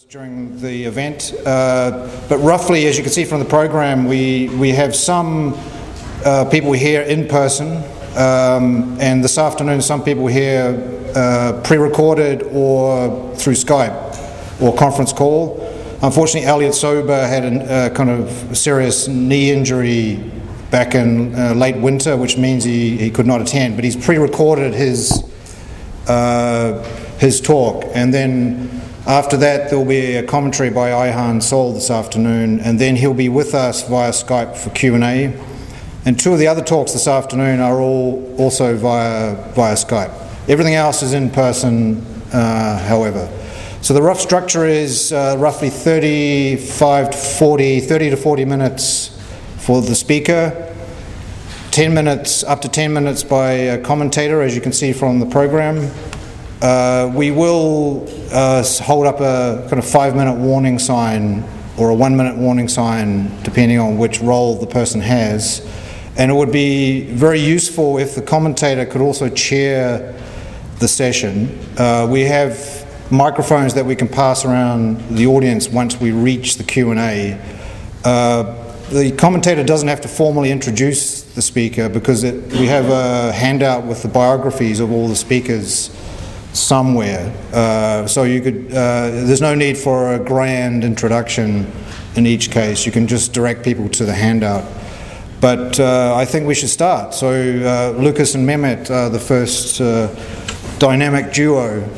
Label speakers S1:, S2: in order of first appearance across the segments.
S1: During the event, but roughly, as you can see from the program, we have some people here in person, and this afternoon some people here pre-recorded or through Skype or conference call. Unfortunately, Elliot Sober had a kind of serious knee injury back in late winter, which means he could not attend, but he's pre-recorded his talk, and then after that there'll be a commentary by Ayhan Sol this afternoon, and then he'll be with us via Skype for Q&A. And two of the other talks this afternoon are all also via Skype. Everything else is in person, however. So the rough structure is roughly 30 to 40 minutes for the speaker, 10 minutes, up to 10 minutes by a commentator, as you can see from the program. We will hold up a kind of 5-minute warning sign or a 1-minute warning sign, depending on which role the person has. And it would be very useful if the commentator could also chair the session. We have microphones that we can pass around the audience once we reach the Q&A. The commentator doesn't have to formally introduce the speaker because we have a handout with the biographies of all the speakers somewhere, so you could. There's no need for a grand introduction in each case. You can just direct people to the handout. But I think we should start. So Lucas and Mehmet are the first dynamic duo.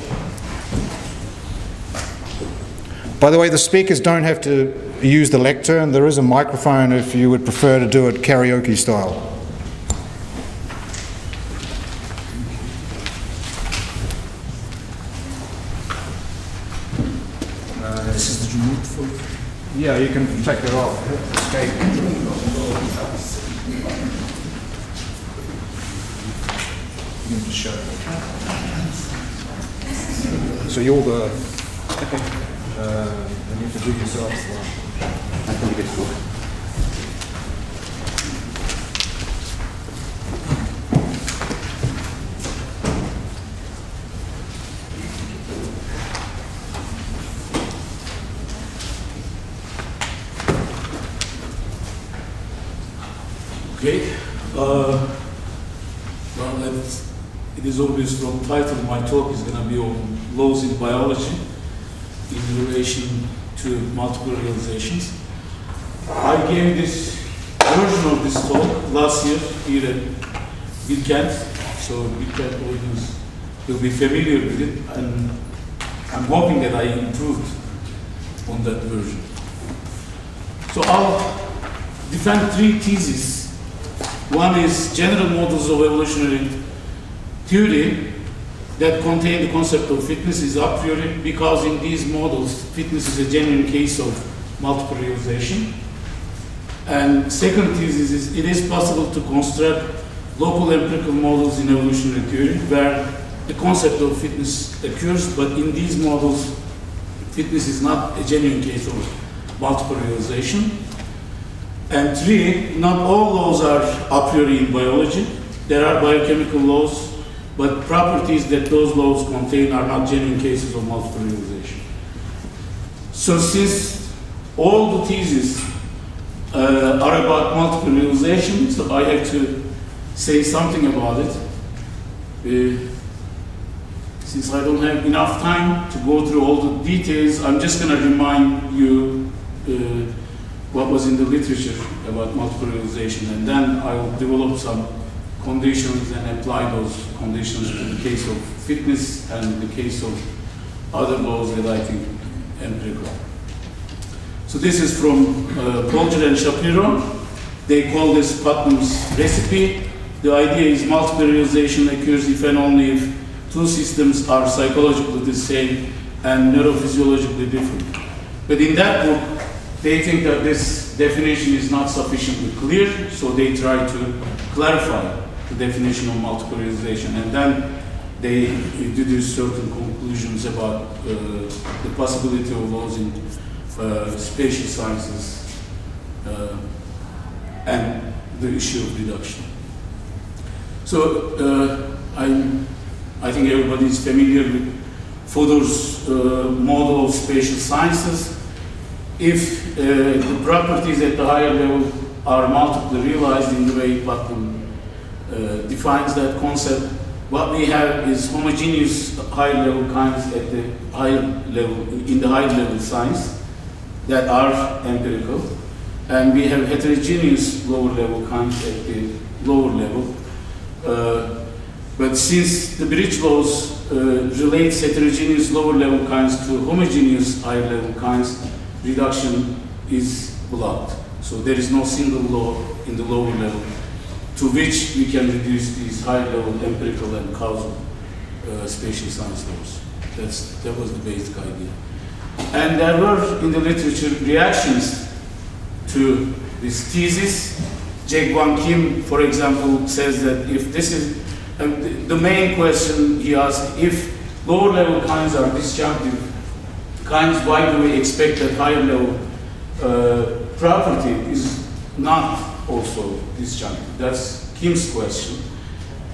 S1: By the way, the speakers don't have to use the lectern. There is a microphone if you would prefer to do it karaoke style.
S2: This is the remote for...
S1: Yeah, you can take it off. Escape. You can just show it. So you're the... and you have to do yourself. I think it's good.
S2: Okay. Well, it is obvious from the title, my talk is going to be on laws in biology in relation to multiple realizations. I gave this version of this talk last year here at Bilkent, so Bilkent audience will be familiar with it, and I'm hoping that I improved on that version. So I'll defend 3 theses. One is general models of evolutionary theory that contain the concept of fitness is a priori, because in these models, fitness is a genuine case of multiple realization. And second thesis is it is possible to construct local empirical models in evolutionary theory where the concept of fitness occurs, but in these models, fitness is not a genuine case of multiple realization. And 3, not all laws are a priori in biology. There are biochemical laws, but properties that those laws contain are not genuine cases of multiple realization. So since all the theses are about multiple realization, so I have to say something about it. Since I don't have enough time to go through all the details, I'm just going to remind you what was in the literature about multiple realization, and then I will develop some conditions and apply those conditions to the case of fitness and the case of other laws that I think empirical. So this is from Bolger and Shapiro. They call this Putnam's recipe. The idea is multiple realization occurs if and only if 2 systems are psychologically the same and neurophysiologically different. But in that book, they think that this definition is not sufficiently clear, so they try to clarify the definition of multiple realization, and then they deduce certain conclusions about the possibility of laws in spatial sciences and the issue of reduction. So I think everybody is familiar with Fodor's model of spatial sciences. If the properties at the higher level are multiply realized in the way Platon defines that concept, what we have is homogeneous higher level kinds at the higher level, in the higher level science that are empirical, and we have heterogeneous lower level kinds at the lower level. But since the bridge laws relates heterogeneous lower level kinds to homogeneous higher level kinds, reduction is blocked. So there is no single law in the lower level to which we can reduce these higher level empirical and causal spatial science laws. That was the basic idea. And there were in the literature reactions to this thesis. Jae Kwang Kim, for example, says that if this is the main question he asked, if lower level kinds are disjunctive kinds, why do we expect that higher level property is not also disjunctive? That's Kim's question.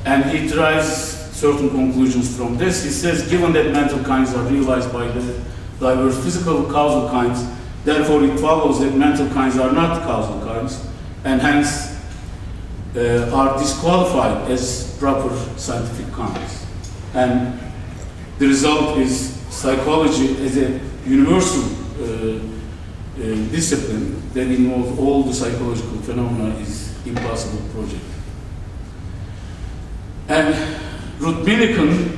S2: And he derives certain conclusions from this. He says, given that mental kinds are realized by the diverse physical causal kinds, therefore it follows that mental kinds are not causal kinds, and hence are disqualified as proper scientific kinds. And the result is psychology as a universal discipline that involves all the psychological phenomena is impossible project. And Ruth Millikan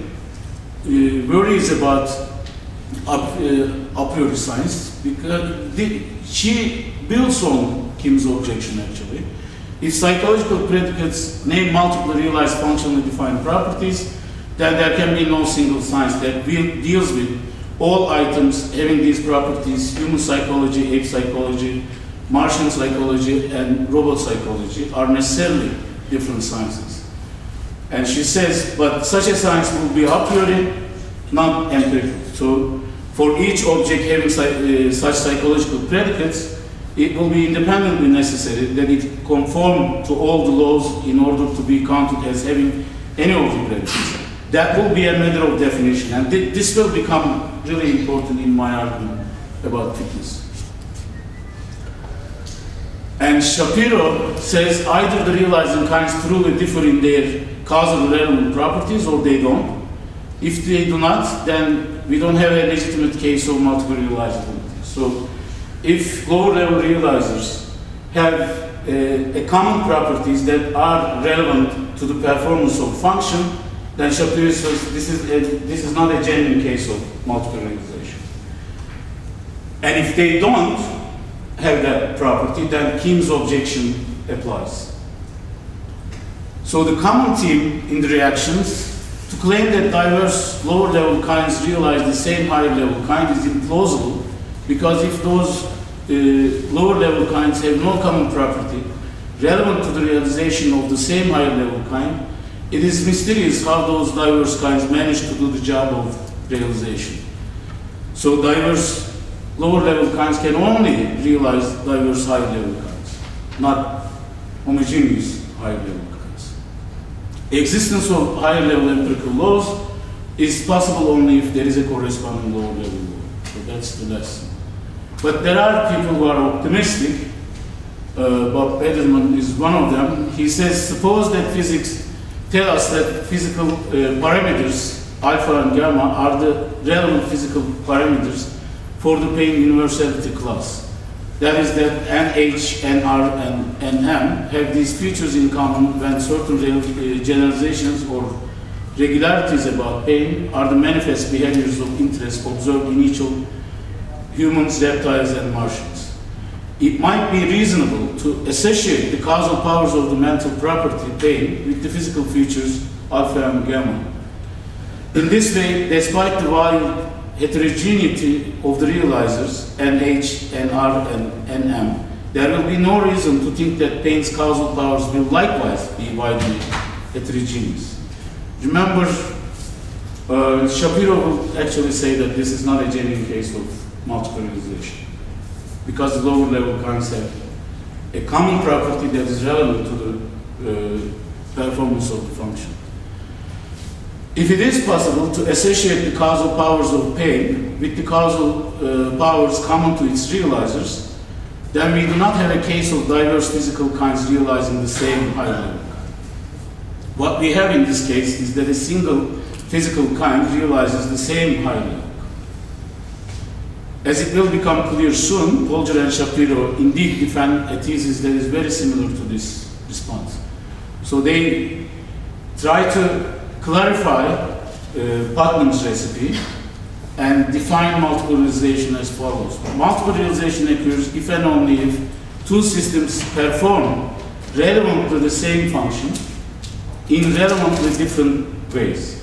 S2: worries about a priori science because she builds on Kim's objection actually. If psychological predicates name multiple realized functionally defined properties, then there can be no single science that deals with all items having these properties. Human psychology, ape psychology, Martian psychology, and robot psychology are necessarily different sciences. And she says, but such a science will be a priori, not empirical. So for each object having such psychological predicates, it will be independently necessary that it conform to all the laws in order to be counted as having any of the predicates. That will be a matter of definition, and this will become really important in my argument about fitness. And Shapiro says either the realizing kinds truly differ in their causal relevant properties or they don't. If they do not, then we don't have a legitimate case of multiple realizability. So if lower level realizers have a common properties that are relevant to the performance of function, then Shapiro says this is not a genuine case of multiple realization. And if they don't have that property, then Kim's objection applies. So the common theme in the reactions to claim that diverse lower level kinds realize the same higher level kind is implausible, because if those lower level kinds have no common property relevant to the realization of the same higher level kind, it is mysterious how those diverse kinds manage to do the job of realization. So diverse lower level kinds can only realize diverse higher level kinds, not homogeneous higher level kinds. Existence of higher level empirical laws is possible only if there is a corresponding lower level law. So that's the lesson. But there are people who are optimistic. Bob Bederman is one of them. He says, suppose that physics tell us that physical parameters, alpha and gamma, are the relevant physical parameters for the pain universality class. That is that NH, NR, and NM have these features in common when certain generalizations or regularities about pain are the manifest behaviors of interest observed in each of humans, reptiles, and Martians. It might be reasonable to associate the causal powers of the mental property, pain, with the physical features, alpha and gamma. In this way, despite the wild heterogeneity of the realizers, NH, NR, and NM, there will be no reason to think that pain's causal powers will likewise be widely heterogeneous. Remember, Shapiro will actually say that this is not a genuine case of multiple realization, because the lower level kinds have a common property that is relevant to the performance of the function. If it is possible to associate the causal powers of pain with the causal powers common to its realizers, then we do not have a case of diverse physical kinds realizing the same higher level kind. What we have in this case is that a single physical kind realizes the same higher level. As it will become clear soon, Polger and Shapiro indeed defend a thesis that is very similar to this response. So they try to clarify Putnam's recipe and define multiple realization as follows. Multiple realization occurs if and only if two systems perform relevantly the same function in relevantly different ways.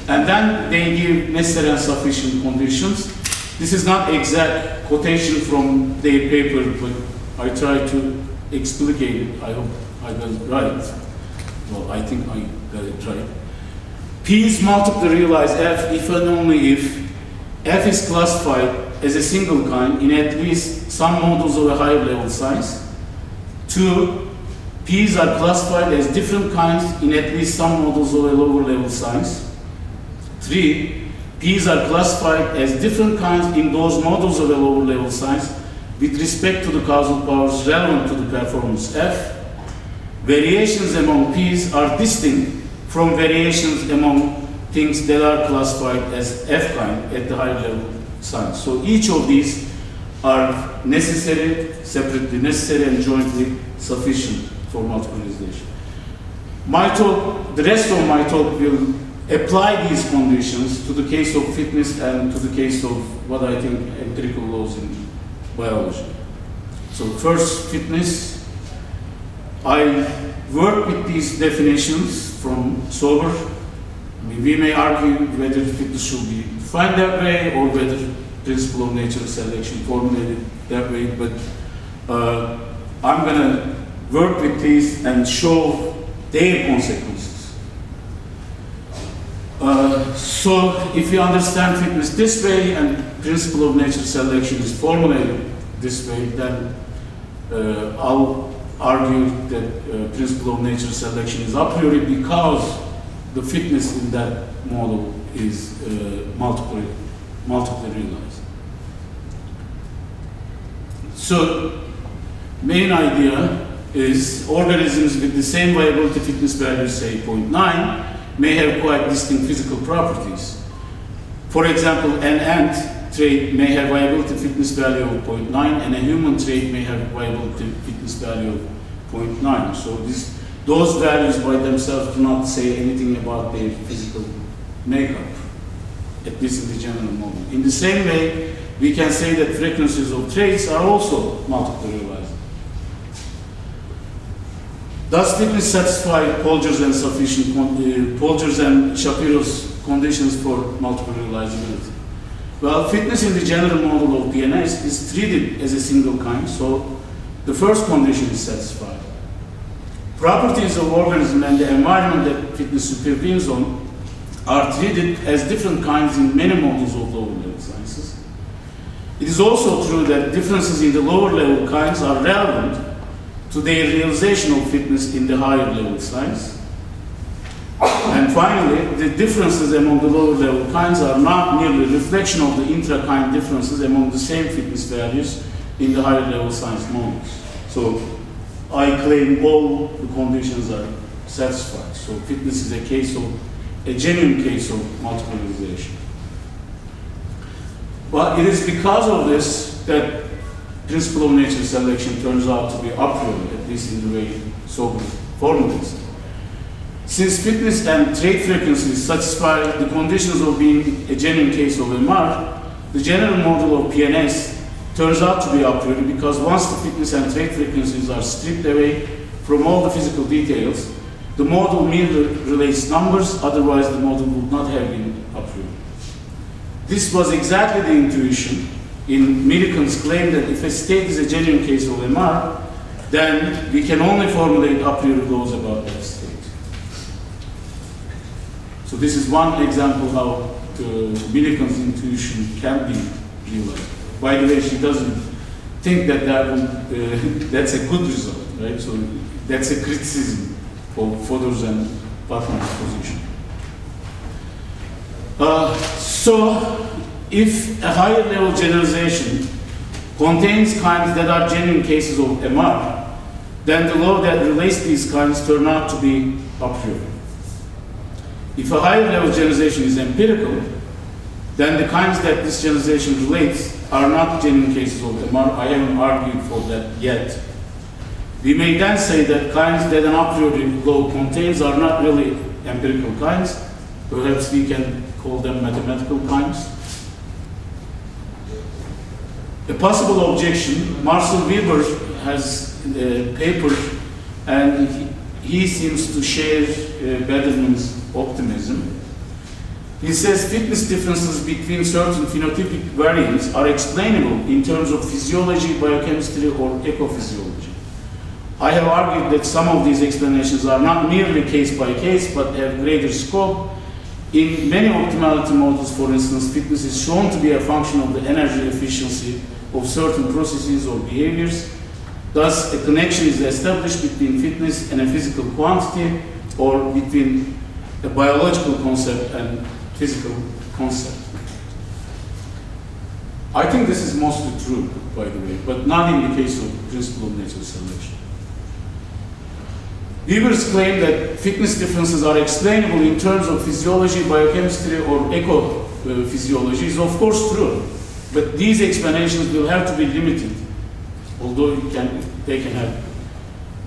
S2: And then they give necessary and sufficient conditions. This is not exact quotation from their paper, but I try to explicate it. I hope I got it right. Well, I think I got it right. P is multiply realize F if and only if F is classified as a single kind in at least some models of a higher level size. 2, P's are classified as different kinds in at least some models of a lower level size. 3, P's are classified as different kinds in those models of a lower level size with respect to the causal powers relevant to the performance F. Variations among P's are distinct from variations among things that are classified as F kind at the higher level size. So each of these are necessary, separately necessary and jointly sufficient for multiple realization. My talk, the rest of my talk will apply these conditions to the case of fitness and to the case of what I think empirical laws in biology. So first, fitness. I work with these definitions from Sober. I mean, we may argue whether fitness should be defined that way or whether principle of natural selection formulated that way, but I'm going to work with these and show their consequences. So if you understand fitness this way and principle of natural selection is formulated this way, then I'll argue that principle of natural selection is a priori because the fitness in that model is multiply realized. So main idea is organisms with the same viability fitness value, say 0.9, may have quite distinct physical properties. For example, an ant trait may have viability fitness value of 0.9 and a human trait may have viability fitness value of 0.9. So those values by themselves do not say anything about their physical makeup, at least in the general model. In the same way, we can say that frequencies of traits are also multiply realized. Does fitness satisfy Polger's and Shapiro's conditions for multiple realizability? Well, fitness in the general model of PNS is treated as a single kind, so the first condition is satisfied. Properties of organism and the environment that fitness supervenes on are treated as different kinds in many models of lower level sciences. It is also true that differences in the lower level kinds are relevant to their realization of fitness in the higher level science. And finally, the differences among the lower level kinds are not merely a reflection of the intra-kind differences among the same fitness values in the higher level science models. So I claim all the conditions are satisfied. So fitness is a genuine case of multiple realization. But it is because of this that principle of natural selection turns out to be a priori, at least in the way Sober formulates it. Since fitness and trait frequencies satisfy the conditions of being a genuine case of MR, the general model of PNS turns out to be a priori because once the fitness and trait frequencies are stripped away from all the physical details, the model merely relates numbers, otherwise the model would not have been a priori. This was exactly the intuition in Millikan's claim that if a state is a genuine case of MR, then we can only formulate a priori laws about that state. So this is one example how Millikan's intuition can be realized. By the way, she doesn't think that that's a good result, right? So that's a criticism of Fodor's and Putnam's position. So, if a higher level generalization contains kinds that are genuine cases of MR, then the law that relates these kinds turn out to be a priori. If a higher level generalization is empirical, then the kinds that this generalization relates are not genuine cases of MR. I haven't argued for that yet. We may then say that kinds that an a priori law contains are not really empirical kinds. Perhaps we can call them mathematical kinds. A possible objection, Marcel Weber has a paper, and he seems to share Bederman's optimism. He says fitness differences between certain phenotypic variants are explainable in terms of physiology, biochemistry, or ecophysiology. I have argued that some of these explanations are not merely case by case, but have greater scope. In many optimality models, for instance, fitness is shown to be a function of the energy efficiency of certain processes or behaviors. Thus, a connection is established between fitness and a physical quantity, or between a biological concept and physical concept. I think this is mostly true, by the way, but not in the case of principle of natural selection. Weber's claim that fitness differences are explainable in terms of physiology, biochemistry, or ecophysiology is of course true, but these explanations will have to be limited. Although they can have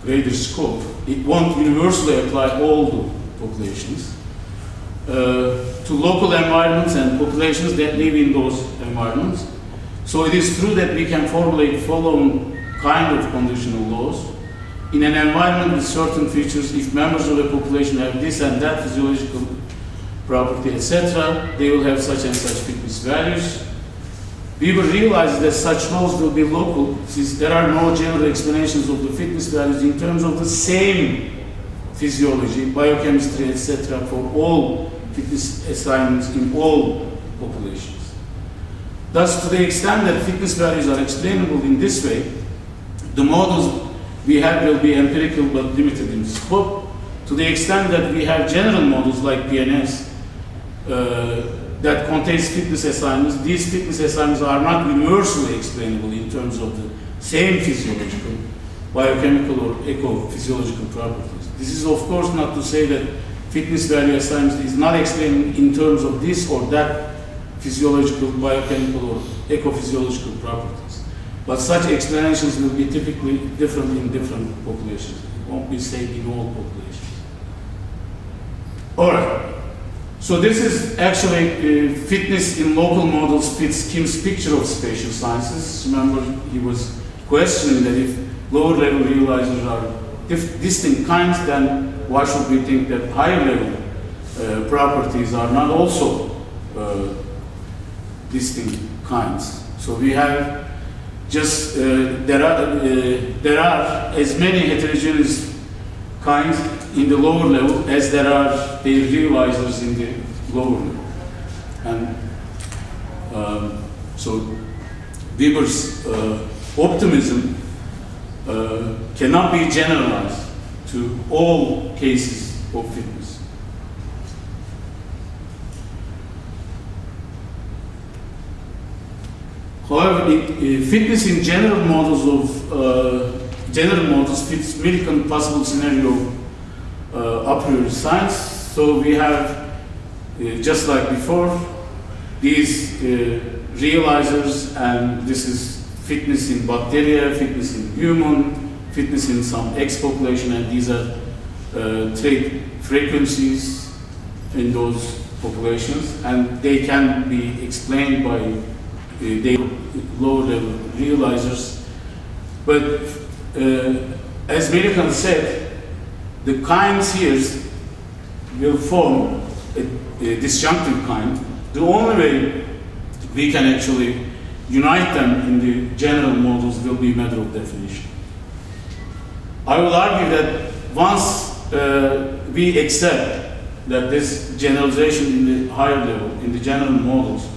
S2: greater scope, it won't universally apply all the populations. To local environments and populations that live in those environments. So it is true that we can formulate following kind of conditional laws. In an environment with certain features, if members of a population have this and that physiological property, etc., they will have such and such fitness values. Weber realizes that such laws will be local, since there are no general explanations of the fitness values in terms of the same physiology, biochemistry, etc., for all fitness assignments in all populations. Thus, to the extent that fitness values are explainable in this way, the models we have will be empirical but limited in scope. To the extent that we have general models like PNS that contains fitness assignments, these fitness assignments are not universally explainable in terms of the same physiological, biochemical, or ecophysiological properties. This is of course not to say that fitness value assignments is not explained in terms of this or that physiological, biochemical, or ecophysiological properties. But such explanations will be typically different in different populations. It won't be same in all populations. All right. So this is actually fitness in local models fits Kim's picture of spatial sciences. Remember, he was questioning that if lower level realizers are distinct kinds, then why should we think that higher level properties are not also distinct kinds? So we have just there are as many heterogeneous kinds in the lower level as there are their realizers in the lower level, and so Weber's optimism cannot be generalized to all cases of fitness. However, fitness in general models fits Millikan possible scenario a priori science. So we have, just like before, these realizers, and this is fitness in bacteria, fitness in human, fitness in some X population, and these are trait frequencies in those populations, and they can be explained by the lower level realizers. But as Millikan said, the kinds here will form a disjunctive kind. The only way we can actually unite them in the general models will be a matter of definition. I will argue that once we accept that this generalization in the higher level, in the general models,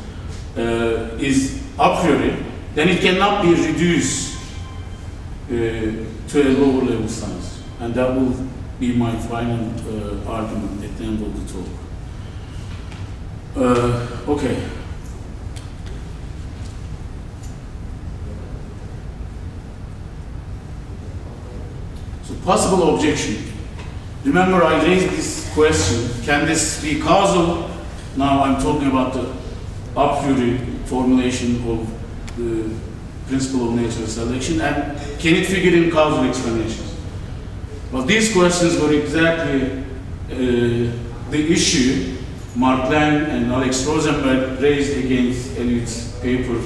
S2: is a priori, then it cannot be reduced to a lower level science. And that will be my final argument at the end of the talk. Okay. So possible objection. Remember, I raised this question, can this be causal? Now I'm talking about the a priori formulation of the principle of natural selection, and can it figure in causal explanations? Well, these questions were exactly the issue Mark Lang and Alex Rosenberg raised against Elliott's paper,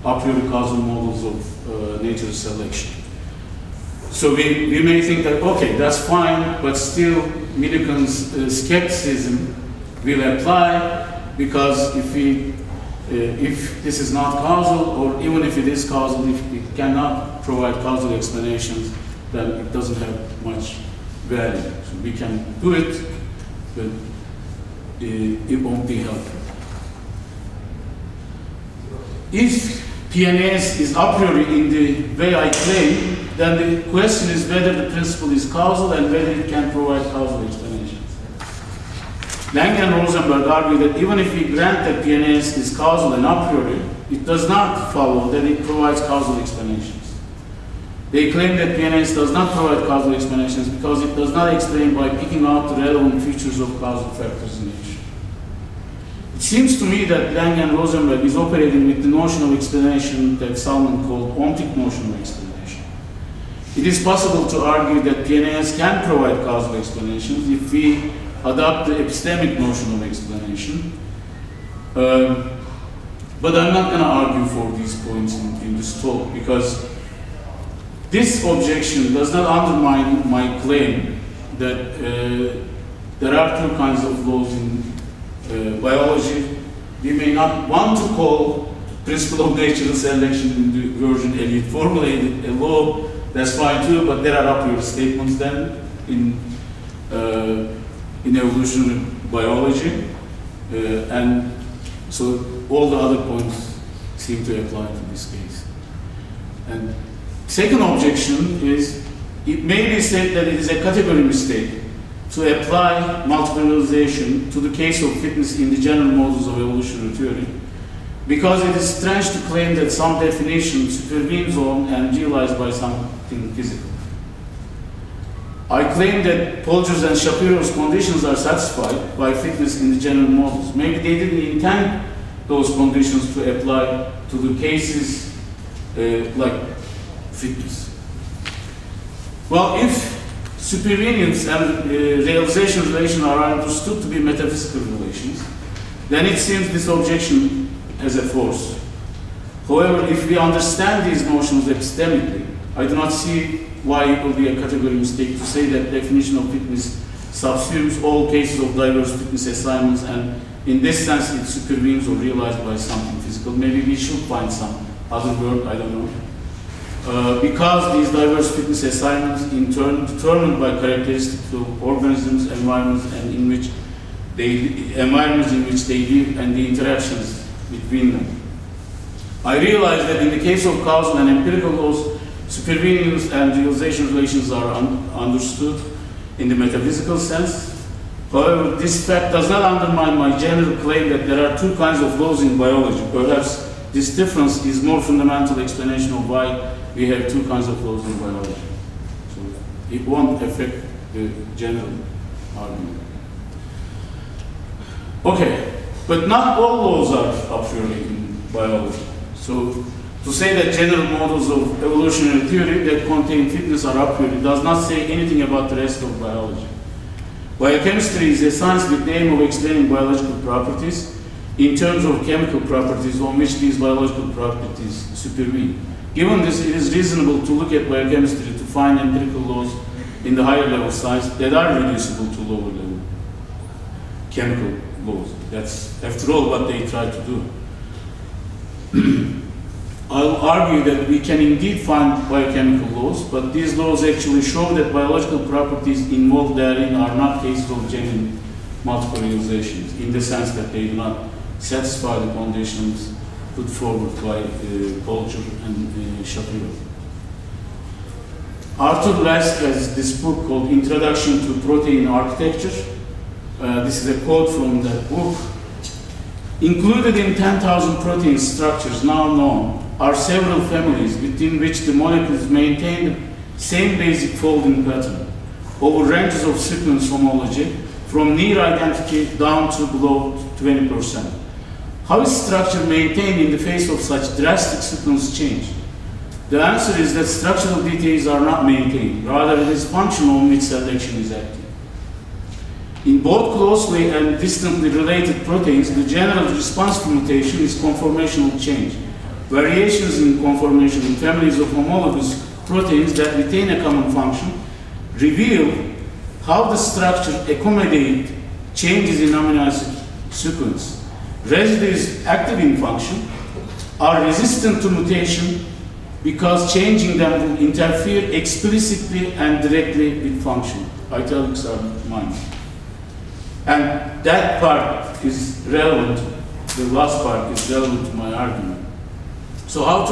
S2: a priori causal models of natural selection. So we may think that, okay, that's fine, but still Millikan's skepticism will apply, because if this is not causal, or even if it is causal, if it cannot provide causal explanations, then it doesn't have much value. So we can do it, but it won't be helpful. If PNAS is a priori in the way I claim, then the question is whether the principle is causal and whether it can provide causal explanations. Lang and Rosenberg argue that even if we grant that PNAS is causal and a priori, it does not follow that it provides causal explanations. They claim that PNAS does not provide causal explanations because it does not explain by picking out the relevant features of causal factors in nature. It seems to me that Lang and Rosenberg is operating with the notion of explanation that Salmon called ontic notion of explanation. It is possible to argue that PNAS can provide causal explanations if we adopt the epistemic notion of explanation. But I'm not going to argue for these points in this talk, because this objection does not undermine my claim that there are two kinds of laws in biology. We may not want to call principle of natural selection in the version Elliott formulated a law, that's fine too, but there are a priori statements then in evolutionary biology, and so all the other points seem to apply to this case. And second objection is, it may be said that it is a category mistake to apply multiple realization to the case of fitness in the general models of evolutionary theory, because it is strange to claim that some definition supervenes on and realized by something physical. I claim that Polger's and Shapiro's conditions are satisfied by fitness in the general models. Maybe they didn't intend those conditions to apply to the cases like fitness. Well, if supervenience and realization relation are understood to be metaphysical relations, then it seems this objection has a force. However, if we understand these notions epistemically, I do not see why it will be a category mistake to say that definition of fitness subsumes all cases of diverse fitness assignments, and in this sense it supervenes or realized by something physical. Maybe we should find some other word, I don't know. Because these diverse fitness assignments in turn determined by characteristics of organisms, environments, and in which they live, and the interactions between them. I realize that in the case of causal and empirical laws, supervenience and realization relations are understood in the metaphysical sense. However, this fact does not undermine my general claim that there are two kinds of laws in biology. Perhaps this difference is more fundamental explanation of why we have two kinds of laws in biology. So it won't affect the general argument. Okay, but not all laws are a priori in biology. So to say that general models of evolutionary theory that contain fitness are a priori does not say anything about the rest of biology. Biochemistry is a science with the aim of explaining biological properties in terms of chemical properties on which these biological properties supervene. Given this, it is reasonable to look at biochemistry to find empirical laws in the higher level science that are reducible to lower level chemical laws. That's, after all, what they try to do. I'll argue that we can indeed find biochemical laws, but these laws actually show that biological properties involved therein are not cases of genuine multiple realizations, in the sense that they do not satisfy the conditions put forward by Polger and Shapiro. Arthur Lask has this book called Introduction to Protein Architecture. This is a quote from that book. Included in 10,000 protein structures now known are several families within which the molecules maintain the same basic folding pattern over ranges of sequence homology from near identity down to below 20%. How is structure maintained in the face of such drastic sequence change? The answer is that structural details are not maintained, rather it is functional on which selection is acting. In both closely and distantly related proteins, the general response to mutation is conformational change. Variations in conformation in families of homologous proteins that retain a common function reveal how the structure accommodates changes in amino acid sequence. Residues active in function are resistant to mutation because changing them will interfere explicitly and directly with function. Italics are mine. And that part is relevant, the last part is relevant to my argument. So how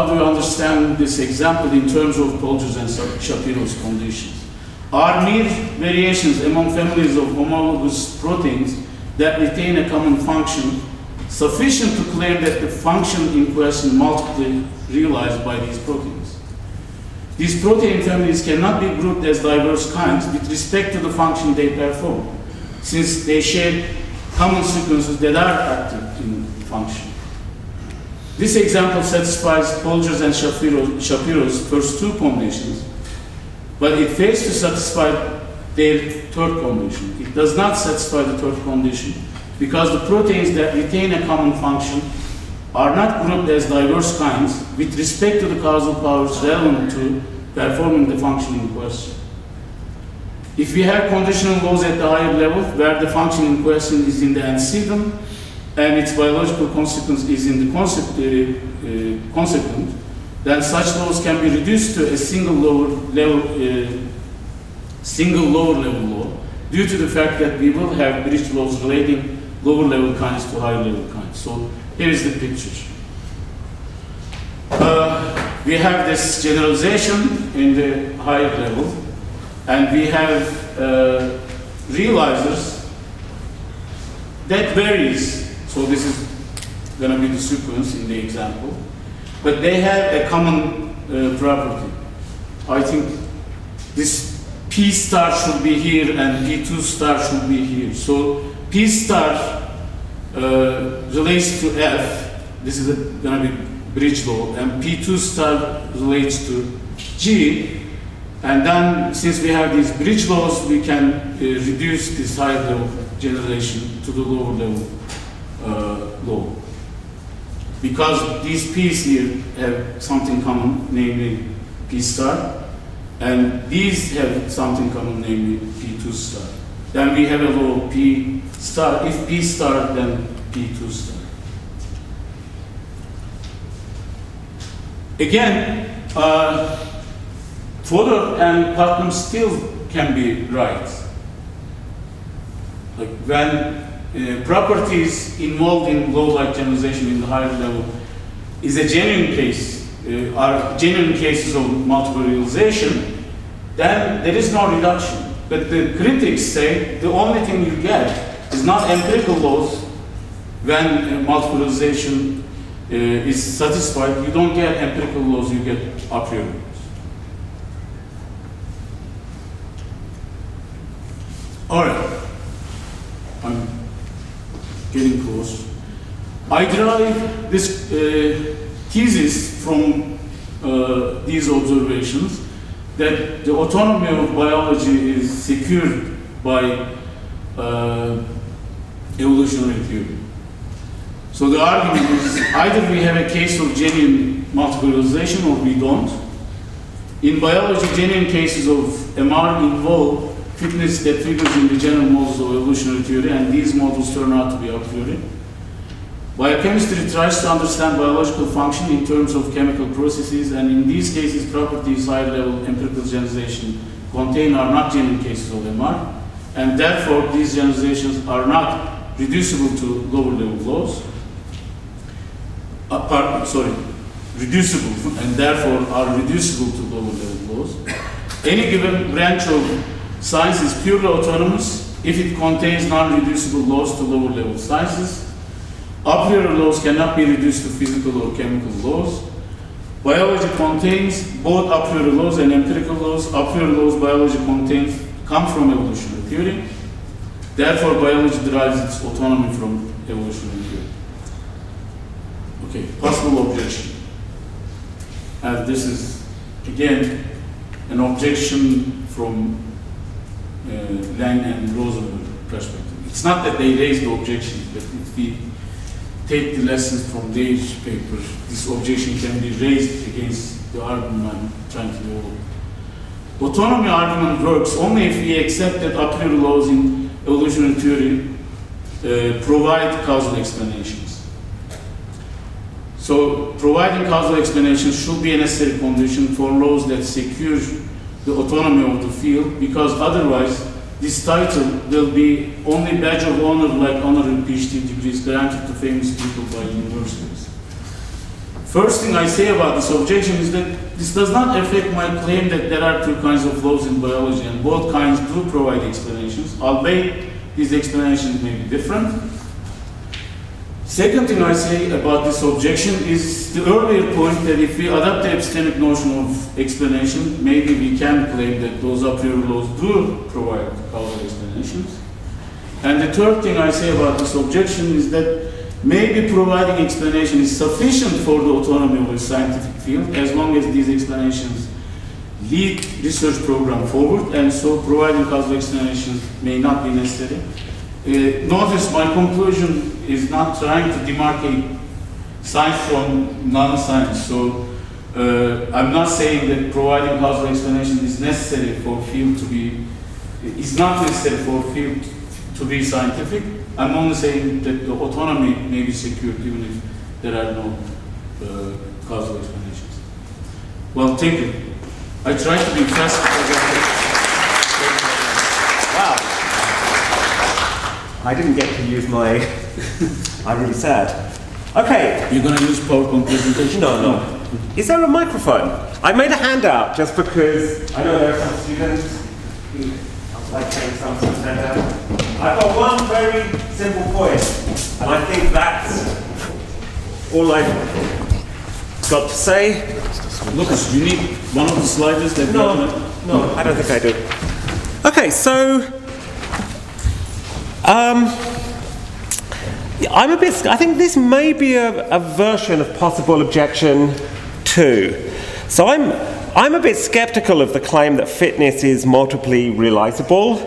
S2: do you understand this example in terms of Polger's and Shapiro's conditions? Are mere variations among families of homologous proteins that retain a common function sufficient to claim that the function in question multiply realized by these proteins? These protein families cannot be grouped as diverse kinds with respect to the function they perform, since they share common sequences that are active in function. This example satisfies Polger's and Shapiro's first two conditions, but it fails to satisfy their third condition. It does not satisfy the third condition because the proteins that retain a common function are not grouped as diverse kinds with respect to the causal powers relevant to performing the function in question. If we have conditional laws at the higher level where the function in question is in the antecedent and its biological consequence is in the consequent, then such laws can be reduced to a single lower level law due to the fact that we will have bridge laws relating lower level kinds to higher level kinds. So here is the picture. We have this generalization in the higher level, and we have realizers that varies. So this is going to be the sequence in the example, but they have a common property. I think this P star should be here and P2 star should be here. So P star relates to F. This is going to be bridge law, and P2 star relates to G. And then, since we have these bridge laws, we can reduce this higher level generalization to the lower level law. Because these P's here have something common, namely P star, and these have something common, namely P2 star. Then we have a law P star. If P star, then P2 star. Again, Fodor and Putnam still can be right. Like when properties involved in law-like generalization in the higher level is a genuine case, are genuine cases of multiple realization, then there is no reduction. But the critics say the only thing you get is not empirical laws when multiple realization is satisfied. You don't get empirical laws, you get a priori laws. All right, I'm getting close. I derive this thesis from these observations that the autonomy of biology is secured by evolutionary theory. So the argument is either we have a case of genuine multiple realization or we don't. In biology, genuine cases of MR involve fitness that figures in the general models of evolutionary theory, and these models turn out to be a priori. Biochemistry tries to understand biological function in terms of chemical processes, and in these cases, properties higher level empirical generalization contain are not genuine cases of MR, and therefore these generalizations are not reducible to lower level laws. Reducible, and therefore are reducible to lower level laws. Any given branch of science is purely autonomous if it contains non-reducible laws to lower level sizes. A priori laws cannot be reduced to physical or chemical laws. Biology contains both a priori laws and empirical laws. A priori laws biology contains come from evolutionary theory. Therefore, biology derives its autonomy from evolutionary theory. Okay, possible objection. And this is, again, an objection from Lang and Rosenberg perspective. It's not that they raised the objection, but if we take the lessons from their paper, this objection can be raised against the argument I'm trying to develop. Autonomy argument works only if we accept that a priori laws in evolutionary theory provide causal explanations. So, providing causal explanations should be a necessary condition for laws that secure the autonomy of the field, because otherwise this title will be only badge of honor like honorary PhD degrees granted to famous people by universities. First thing I say about this objection is that this does not affect my claim that there are two kinds of laws in biology and both kinds do provide explanations, albeit these explanations may be different. Second thing I say about this objection is the earlier point that if we adopt the epistemic notion of explanation, maybe we can claim that those a priori laws do provide causal explanations. And the third thing I say about this objection is that maybe providing explanation is sufficient for the autonomy of a scientific field as long as these explanations lead research program forward, and so providing causal explanations may not be necessary. Notice my conclusion is not trying to demarcate science from non-science. So I'm not saying that providing causal explanation is necessary for field to be, is not necessary for field to be scientific. I'm only saying that the autonomy may be secured even if there are no causal explanations. Well, thank you. I tried to be fast.
S3: Wow. I didn't get to use my, I'm really sad. Okay.
S2: You're going to use PowerPoint presentation?
S3: No. Is there a microphone? I made a handout just because I know there are some students who like taking some handout. I've got one very simple point, and I think that's all I've got to say.
S2: Lucas, do you need one of the sliders that
S3: No, I don't think I do. Okay, so I think this may be a version of possible objection 2. So I'm a bit skeptical of the claim that fitness is multiply realizable.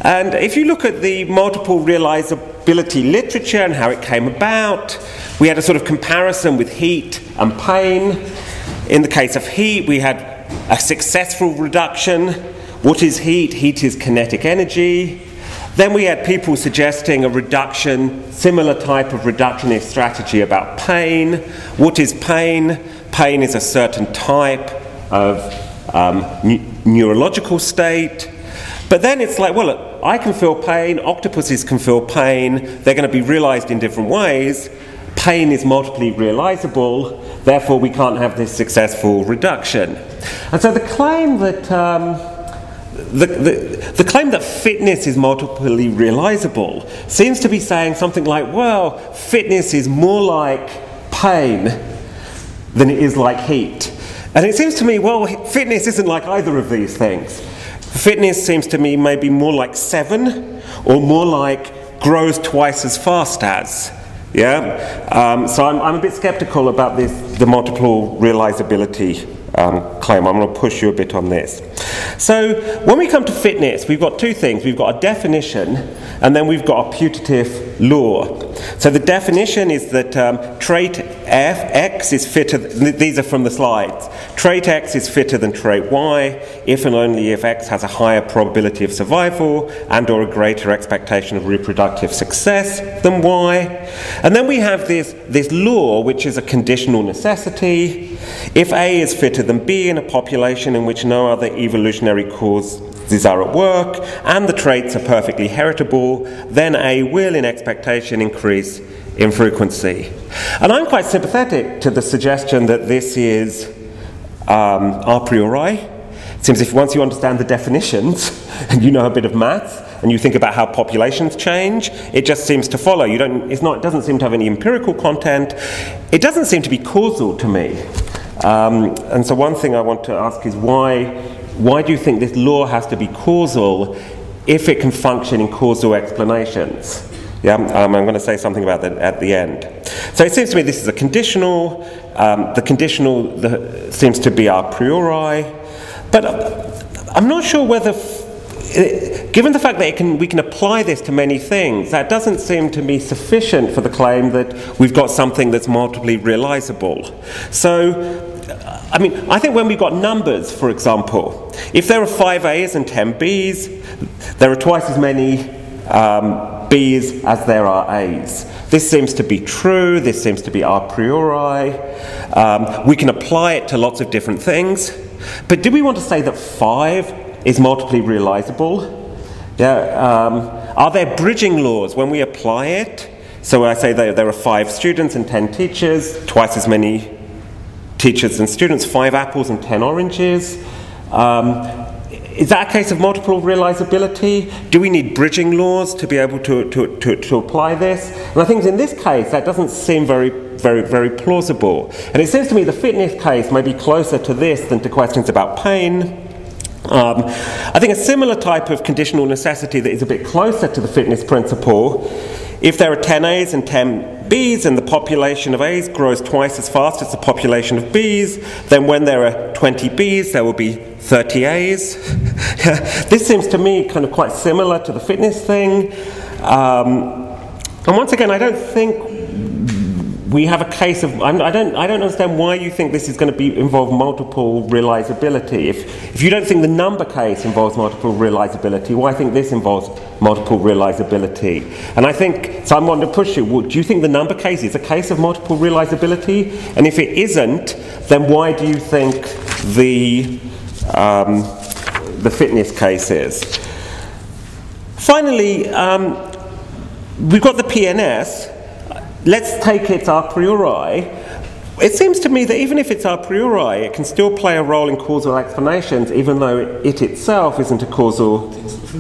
S3: And if you look at the multiple realizability literature and how it came about, we had a sort of comparison with heat and pain. In the case of heat, we had a successful reduction. What is heat? Heat is kinetic energy. Then we had people suggesting a reduction, similar type of reductionist strategy about pain. What is pain? Pain is a certain type of neurological state. But then it's like, well, look, I can feel pain, octopuses can feel pain, they're going to be realized in different ways. Pain is multiply realizable, therefore we can't have this successful reduction. And so the claim that the claim that fitness is multiply realizable seems to be saying something like, well, fitness is more like pain than it is like heat. And it seems to me, well, fitness isn't like either of these things. Fitness seems to me maybe more like 7 or more like grows twice as fast as. Yeah? So I'm a bit skeptical about the multiple realizability claim. I'm going to push you a bit on this. So when we come to fitness, we've got two things. We've got a definition and then we've got a putative law. So the definition is that trait X is fitter, these are from the slides, trait X is fitter than trait Y if and only if X has a higher probability of survival and or a greater expectation of reproductive success than Y. And then we have this law, which is a conditional necessity. If A is fitter than B in a population in which no other evolutionary causes are at work and the traits are perfectly heritable, then A will, in expectation, increase in frequency. And I'm quite sympathetic to the suggestion that this is a priori. It seems if once you understand the definitions and you know a bit of maths, and you think about how populations change, it just seems to follow. It doesn't seem to have any empirical content. It doesn't seem to be causal to me. And so one thing I want to ask is why do you think this law has to be causal if it can function in causal explanations? Yeah, I'm going to say something about that at the end. So it seems to me this is a conditional. The conditional seems to be a priori, but I'm not sure whether, given the fact that we can apply this to many things, that doesn't seem to me sufficient for the claim that we've got something that's multiply realizable. So, I mean, I think when we've got numbers, for example, if there are 5 A's and 10 B's, there are twice as many B's as there are A's. This seems to be true, this seems to be a priori. We can apply it to lots of different things. But do we want to say that 5 is multiply realizable? Yeah, are there bridging laws when we apply it? So I say there are 5 students and 10 teachers, twice as many teachers and students, 5 apples and 10 oranges. Is that a case of multiple realizability? Do we need bridging laws to be able to apply this? And I think in this case that doesn't seem very plausible. And it seems to me the fitness case may be closer to this than to questions about pain. I think a similar type of conditional necessity that is a bit closer to the fitness principle, if there are 10 A's and 10 B's and the population of A's grows twice as fast as the population of B's, then when there are 20 B's there will be 30 A's. This seems to me kind of quite similar to the fitness thing. And once again, I don't think we have a case of, I don't understand why you think this is going to involve multiple realizability. If you don't think the number case involves multiple realizability, why think this involves multiple realizability? And I think, so I'm wanting to push you, do you think the number case is a case of multiple realizability? And if it isn't, then why do you think the fitness case is? Finally, we've got the PNS. Let's take it a priori. It seems to me that even if it's a priori, it can still play a role in causal explanations, even though it itself isn't a causal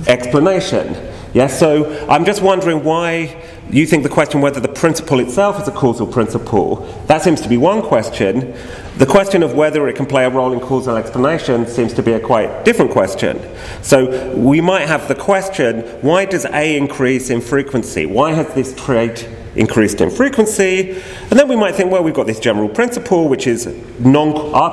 S3: explanation. Yeah, so I'm just wondering why you think the question whether the principle itself is a causal principle, that seems to be one question. The question of whether it can play a role in causal explanation seems to be a quite different question. So we might have the question, why does A increase in frequency? Why has this trait increased in frequency? And then we might think, well, we've got this general principle which is a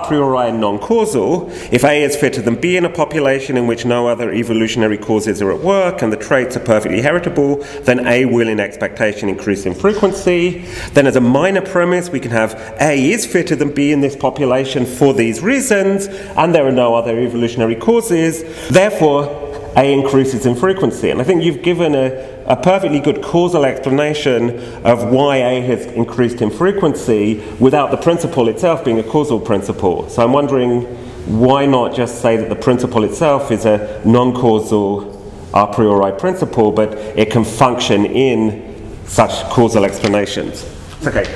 S3: priori and non-causal. If A is fitter than B in a population in which no other evolutionary causes are at work and the traits are perfectly heritable, then A will in expectation increase in frequency. Then as a minor premise we can have A is fitter than B in this population for these reasons, and there are no other evolutionary causes, therefore A increases in frequency. And I think you've given a perfectly good causal explanation of why A has increased in frequency without the principle itself being a causal principle. So I'm wondering, why not just say that the principle itself is a non-causal a priori principle, but it can function in such causal explanations? Okay.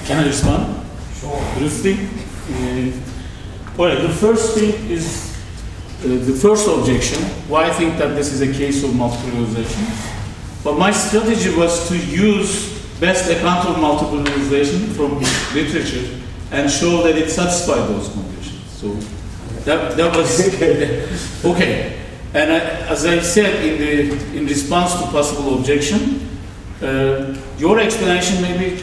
S2: Can I respond? Sure. Briefly. The first thing is the first objection, why I think that this is a case of multiple realization. But my strategy was to use best account of multiple realization from literature and show that it satisfied those conditions. So that was okay. And as I said in response to possible objection, your explanation may be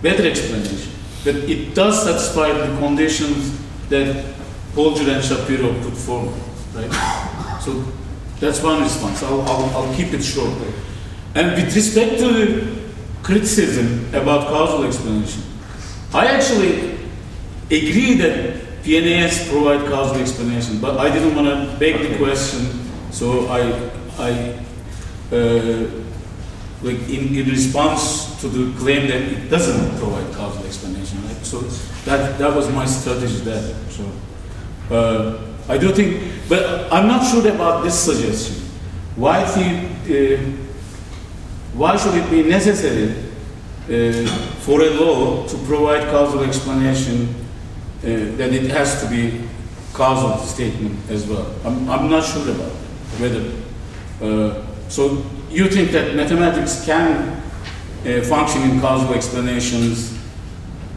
S2: better explanation, but it does satisfy the conditions that Bolger and Shapiro put forward, right? So that's one response. I'll keep it short. And with respect to the criticism about causal explanation, I actually agree that PNAS provide causal explanation, but I didn't want to beg the question, so like in response to the claim that it doesn't provide causal explanation, right? So that was my strategy there. So I do think, but I'm not sure about this suggestion. Why should it be necessary for a law to provide causal explanation that it has to be causal statement as well. I'm not sure about whether. So you think that mathematics can function in causal explanations,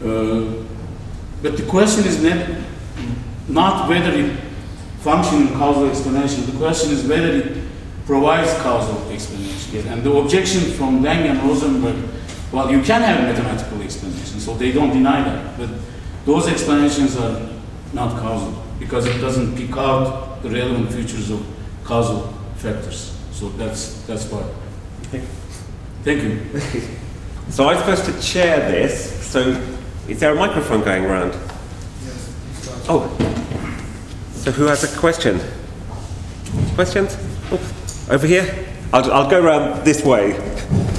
S2: but the question is not whether it functions in causal explanation. The question is whether it provides causal explanation. Yes. And the objection from Deng and Rosenberg, well, you can have mathematical explanations, so they don't deny that, but those explanations are not causal because it doesn't pick out the relevant features of causal factors. So that's why. Thank you.
S3: So I'm supposed to chair this, so is there a microphone going around?
S4: Yes.
S3: Oh, so who has a question? Questions? Oops. Over here? I'll go around this way.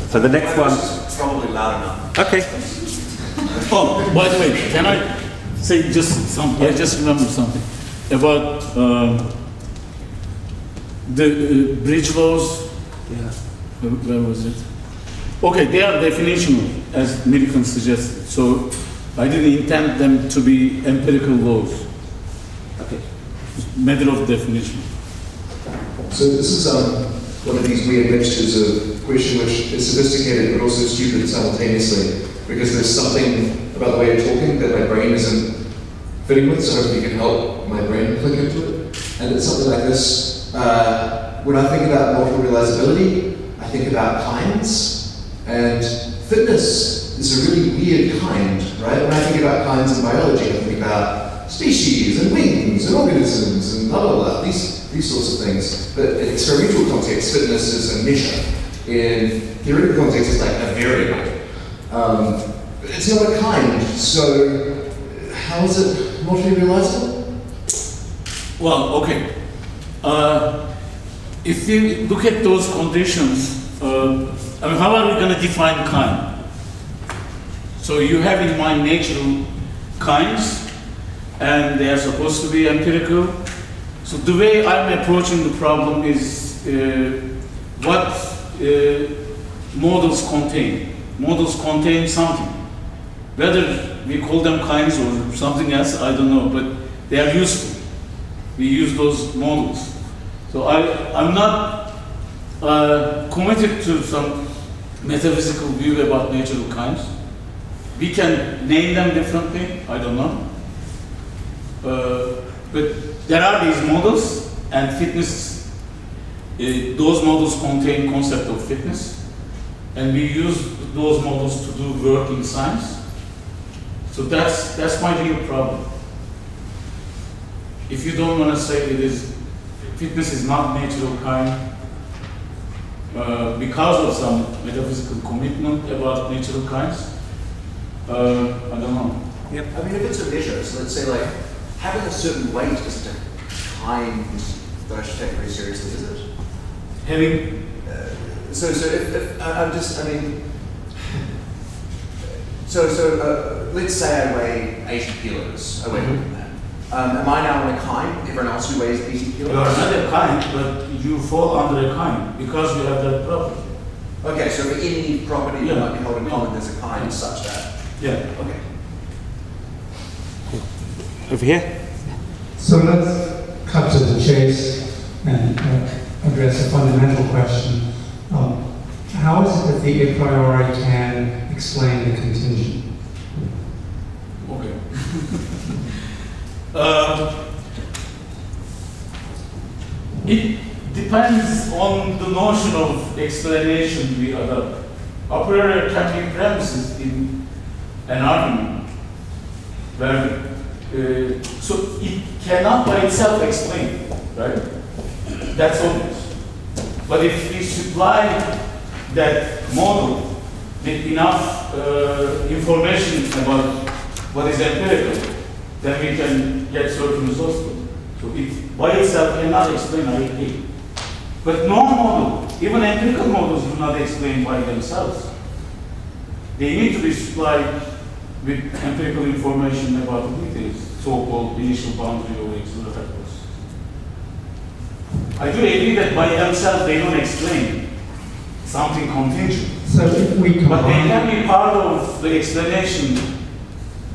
S3: So the next one.
S4: Probably loud enough.
S3: Okay.
S2: Oh, by the way, can I say just something? I just remembered something about the bridge laws. Yeah. Where was it? Okay, they are definitional, as Millikan suggested. So I didn't intend them to be empirical laws.
S3: Okay.
S2: Matter of definition.
S5: So this is one of these weird mixtures of question which is sophisticated but also stupid simultaneously, because there's something about the way of talking that my brain isn't fitting with, so hopefully you can help my brain click into it. And it's something like this. When I think about multiple realizability, I think about kinds, and fitness is a really weird kind, right? When I think about kinds in biology, I think about species and wings and organisms and blah, blah, blah, these sorts of things. But in experimental context, fitness is a measure. In theoretical context, it's like a variable. It's not a kind, so how is it multi-realizable?
S2: Well, okay. If you look at those conditions, I mean, how are we going to define kind? So you have in mind natural kinds, and they are supposed to be empirical. So the way I'm approaching the problem is what models contain. Models contain something. Whether we call them kinds or something else, I don't know, but they are useful. We use those models. So I'm not committed to some metaphysical view about natural kinds. We can name them differently, I don't know. But there are these models, and fitness, those models contain concept of fitness, and we use those models to do work in science. So that's my real problem. If you don't want to say fitness is not natural kind, because of some metaphysical commitment about natural kinds, I don't know.
S3: Yep.
S5: I mean, if it's a measure, so let's say like having a certain weight isn't a kind that I should take very seriously, is it?
S2: Having
S5: So if I'm just, I mean, so let's say I weigh 80 kilos. I weigh more than that. Am I now in a kind? Everyone else who weighs 80 kilos?
S2: you are not a kind, but you fall under a kind because you have that property.
S5: Okay, so for any property that
S2: Yeah.
S5: might be held in common, there's a kind such that.
S2: Yeah.
S5: Okay.
S3: Over here?
S6: So let's cut to the chase and address a fundamental question. How is it that the a priori can explain the contingent?
S2: Okay. It depends on the notion of explanation we adopt. A priori can be premises in an argument, where so it cannot by itself explain, right? That's obvious. But if we supply that model with enough information about what is empirical, then we can get certain results from it. So it by itself cannot explain IT. But no model, even empirical models, do not explain by themselves. They need to be supplied with empirical information about the details, so-called initial boundary or external factors. I do agree that by themselves they don't explain something contingent.
S6: So if we
S2: But they
S6: combine,
S2: can be part of the explanation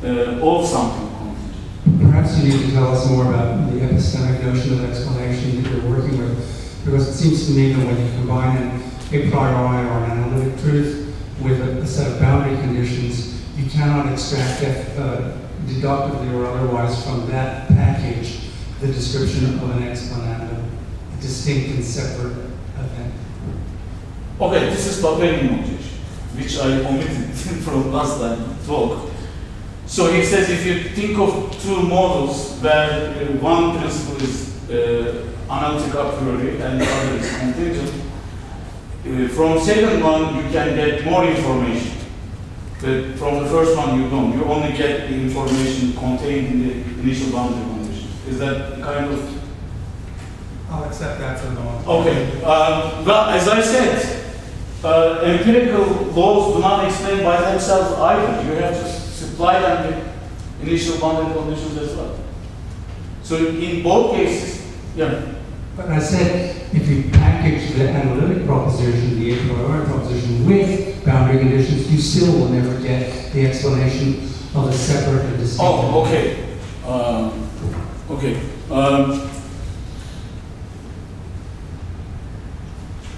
S2: of something contingent.
S6: perhaps perhaps you need to tell us more about the epistemic notion of explanation that you're working with, because it seems to me that when you combine an a priori or an analytic truth with a set of boundary conditions, you cannot extract deductively or otherwise from that package the description of an explanandum, a distinct and separate event.
S2: Okay, this is Papelli notation, which I omitted from last time talk. So he says if you think of two models where one principle is analytic a priori and the other is contingent, from second one you can get more information. But from the first one you don't. You only get the information contained in the initial boundary condition. Is that kind of...
S6: I'll accept that for the moment.
S2: Okay. Well, as I said, empirical laws do not explain by themselves either. You have to supply them the initial boundary conditions as well. So in both cases, yeah.
S6: But I said, if you package the analytic proposition, the a priori proposition, with boundary conditions, you still will never get the explanation of a separate and distinct.
S2: Oh, okay. Okay.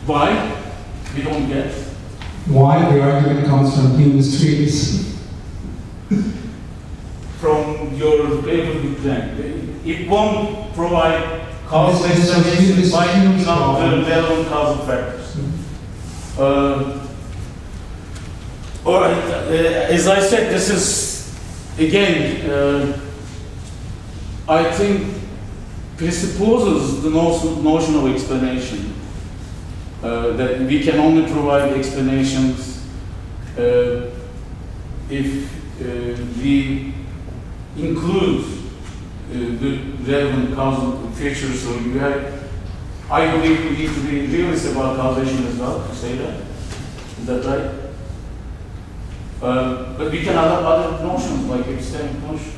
S2: Why? We don't get.
S6: Why? The argument comes from Hume's treatise.
S2: From your paper with them. It won't provide causal explanation by picking up the relevant causal factors. Or, as I said, this is, again, I think presupposes the notion of explanation. That we can only provide explanations if we include the relevant causal features. So you have, I believe we need to be realist about causation as well, to say that. Is that right? But we can have other notions like epistemic notion.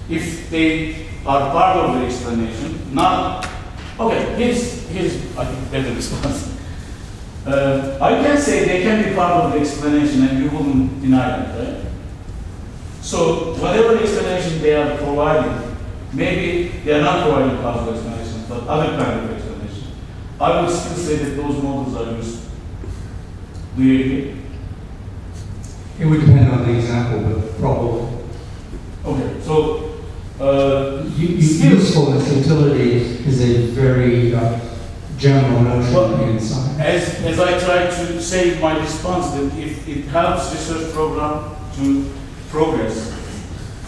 S2: If they are part of the explanation, not, okay, here's I think better response. I can say they can be part of the explanation and you wouldn't deny it, right? So whatever explanation they are providing, maybe they are not providing causal explanations, but other kind of explanation. I would still say that those models are useful. Do you agree?
S6: It would depend on the example, but probably.
S2: Okay, so
S6: usefulness, utility is a very general notion in science.
S2: As I tried to say in my response, that if it helps research program to progress,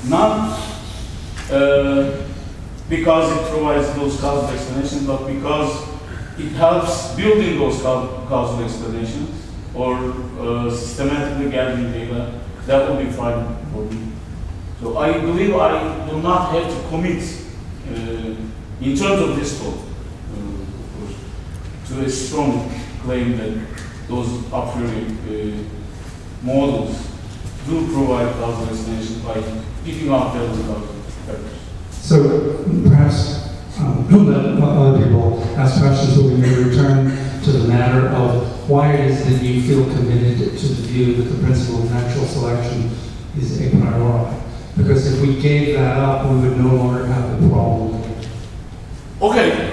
S2: not because it provides those causal explanations, but because it helps building those causal explanations or systematically gathering data, that will be fine for me. So I believe I do not have to commit in terms of this talk to a strong claim that those a priori models do provide causal explanations by picking up relevant causal factors.
S6: So perhaps let other people ask questions, but we may return to the matter of why it is that you feel committed to the view that the principle of natural selection is a priori. Because if we gave that up, we would no longer have the problem.
S2: Okay,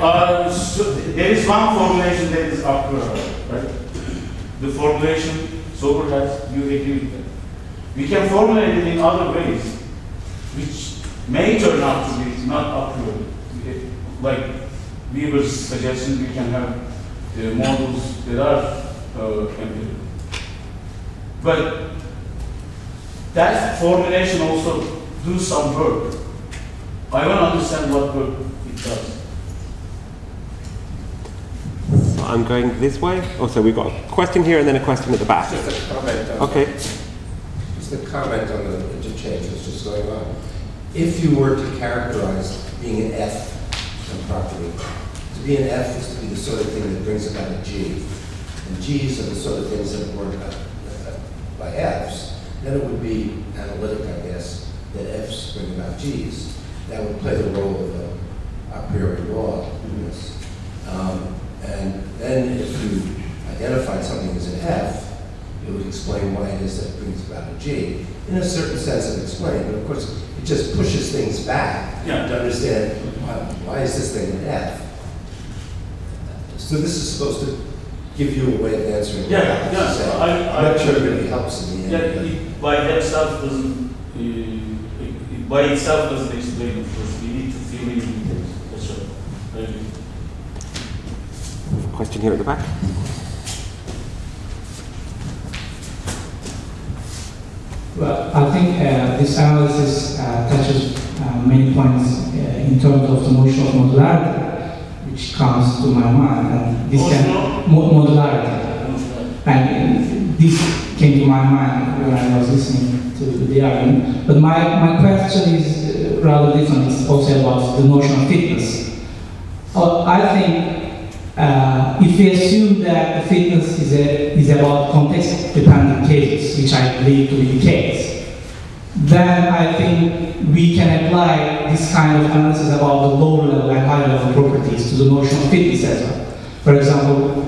S2: so there is one formulation that is a priori, right? The formulation Sober has, you agree with that. We can formulate it in other ways, which may turn out to be not a priori. Like Weber's suggestion, we can have models that are empirical. But that formulation also do some work. I want to understand what work it does.
S3: So I'm going this way. Oh, so we've got a question here and then a question at the back.
S7: Just a comment.
S3: Okay.
S7: Just a comment on the interchange that's just going on. If you were to characterize being an F in property, to be an F is to be the sort of thing that brings about a G. And G's are the sort of things that work by F's. Then it would be analytic, I guess, that F's bring about G's. That would play the role of a priori law in this. And then if you identified something as an F, you it would explain why it is that it brings about a G. In a certain sense of explaining, but of course it just pushes things back to understand why is this thing an F. So this is supposed to give you a way of answering. I'm not sure it really helps in the end.
S2: By itself doesn't explain it. First, we need to feel it. That's right.
S3: Question here at the back.
S6: Well, I think this analysis touches many points in terms of the notion of modularity, which comes to my mind. And this modularity. And this came to my mind when I was listening to the argument. But my question is rather different. It's also about the notion of fitness. I think if we assume that the fitness is about context-dependent cases, which I believe to be the case, then I think we can apply this kind of analysis about the lower level and higher level properties to the notion of fitness as well. For example,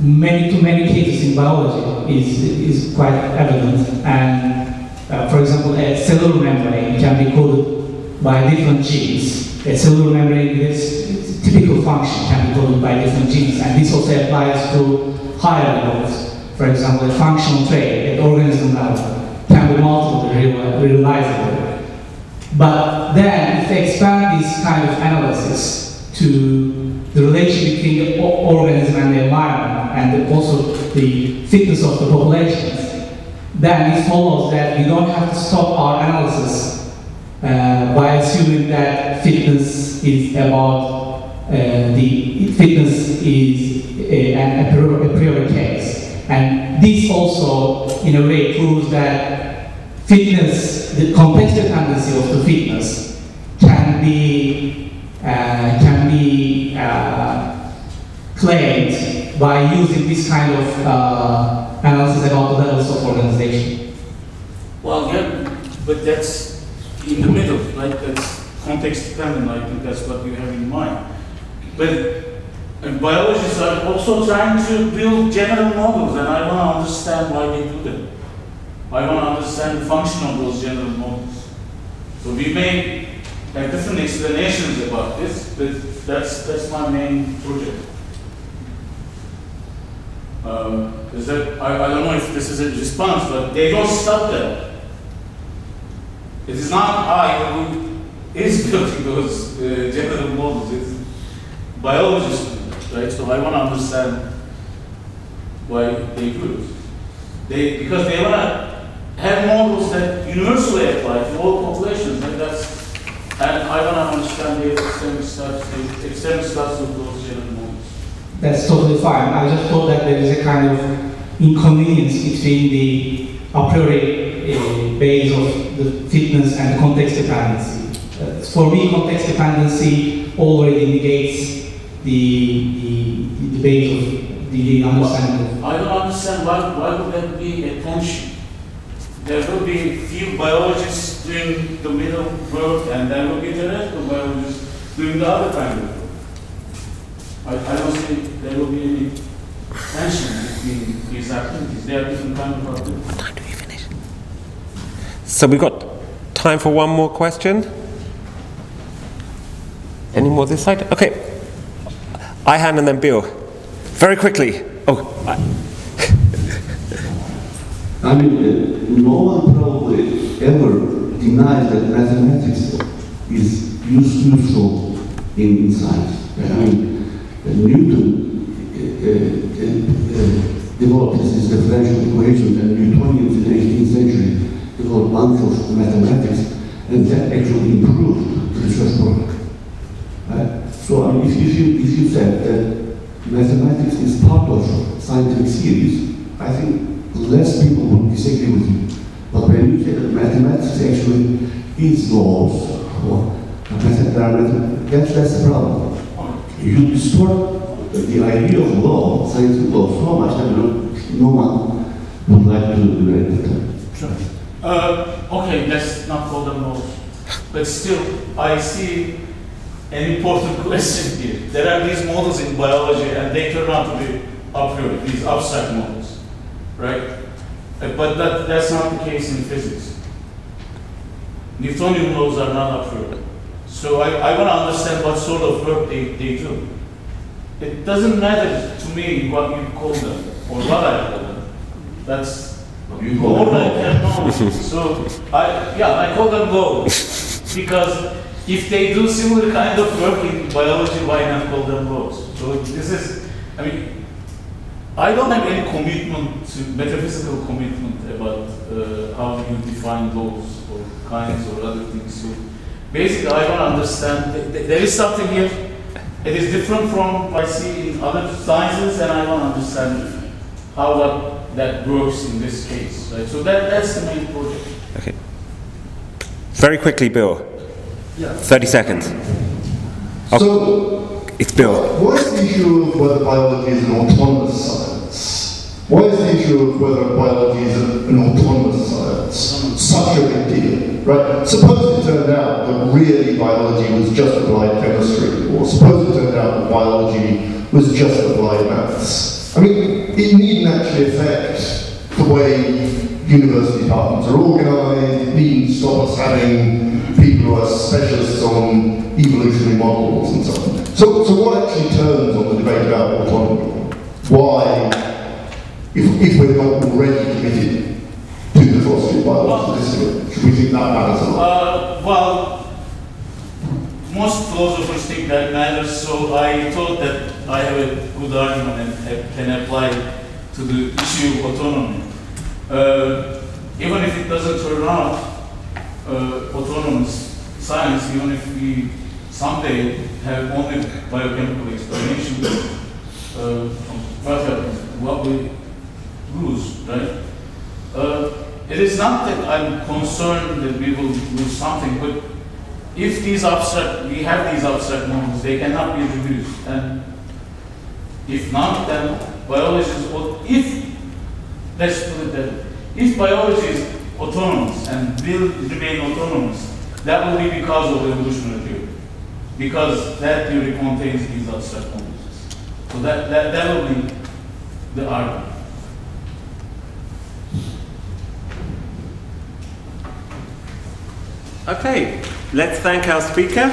S6: many cases in biology is quite evident, and for example, a cellular membrane can be coded by different genes. A cellular membrane is typical function can be coded by different genes, and this also applies to higher levels. For example, a functional trait at organism level can be multiply realizable. But then, if we expand this kind of analysis to the relation between the organism and the environment, and also the fitness of the populations, then it follows that we don't have to stop our analysis by assuming that fitness is about fitness is a priori case. And this also, in a way, proves that fitness, the complex dependency of the fitness, can be claimed by using this kind of analysis about the levels of organization.
S2: Well, yeah, but that's in the middle, right? That's context dependent. I think that's what you have in mind. But biologists are also trying to build general models, and I want to understand why they do that. I want to understand the function of those general models. So we may have different explanations about this, but that's my main project. I don't know if this is a response, but they don't stop there. It is not I who is building those general models. It's biologists, right? So I want to understand why they do it. Because they want to have models that universally apply to all populations, and I want to understand the external status of those general models.
S6: That's totally fine. I just thought that there is a kind of inconvenience between the a priori base of the fitness and the context dependency. For me, context dependency already negates the base of the understanding.
S2: I don't understand why would that be a tension? There will be few biologists doing the middle work, and there will be the rest of biologists doing the other kind of work. I don't think there will be any tension between these activities. They are different kind of activities.
S3: What time do we finish? So we've got time for one more question. Any more this side? Okay. Ihan and then Bill. Very quickly.
S8: I mean, no one probably ever denies that mathematics is useful in science. I mean, Newton developed his differential equations, and Newtonians in the 18th century developed bunch of mathematics, and that actually improved the research product. Right? So I mean, if you said that mathematics is part of scientific series, I think less people would disagree with you. But when you say that mathematics actually is laws, that's the problem. You distort the idea of law, scientific law, so much that no one would like to do it.
S2: Sure. Okay, let's not call them laws. But still, I see an important question here. There are these models in biology, and they turn out to be a priori, these abstract models. right? But that's not the case in physics. Newtonian laws are not a priori. So I want to understand what sort of work they do. It doesn't matter to me what you call them or what I call them. That's all I can know. So I call them laws because if they do similar kind of work in biology, why not call them laws? So this is, I mean, I don't have any commitment to metaphysical commitment about how you define laws or kinds or other things. So basically, I want to understand there is something here. It is different from what I see in other sciences, and I want to understand how that works in this case. Right? So that's the main project.
S3: Okay. Very quickly, Bill.
S9: Yeah.
S3: 30 seconds.
S9: So,
S3: it's Bill.
S9: Why is the issue of whether biology is an autonomous science? Why is the issue of whether biology is an autonomous science such a big deal? Right? Suppose it turned out that really biology was just applied chemistry, or suppose it turned out that biology was just applied maths. I mean, it needn't actually affect the way university departments are organised. It needn't stop us having people who are specialists on evolutionary models and so on. So what actually turns on the debate about autonomy? Why, if we're not already committed to the philosophy of biology, should we think that matters a lot?
S2: Well, most philosophers think that matters, so I thought that I have a good argument and can apply to the issue of autonomy. Even if it doesn't turn out autonomous science, even if we someday have only biochemical explanation, what happens? What we lose, right? It is not that I'm concerned that we will lose something, but if we have these abstract models, they cannot be reduced, and if not, then biology is, let's put it that way, if biology is autonomous and will remain autonomous, that will be because of evolutionary theory, because that theory contains these abstract models. So that will be the argument.
S3: Okay, let's thank our speaker.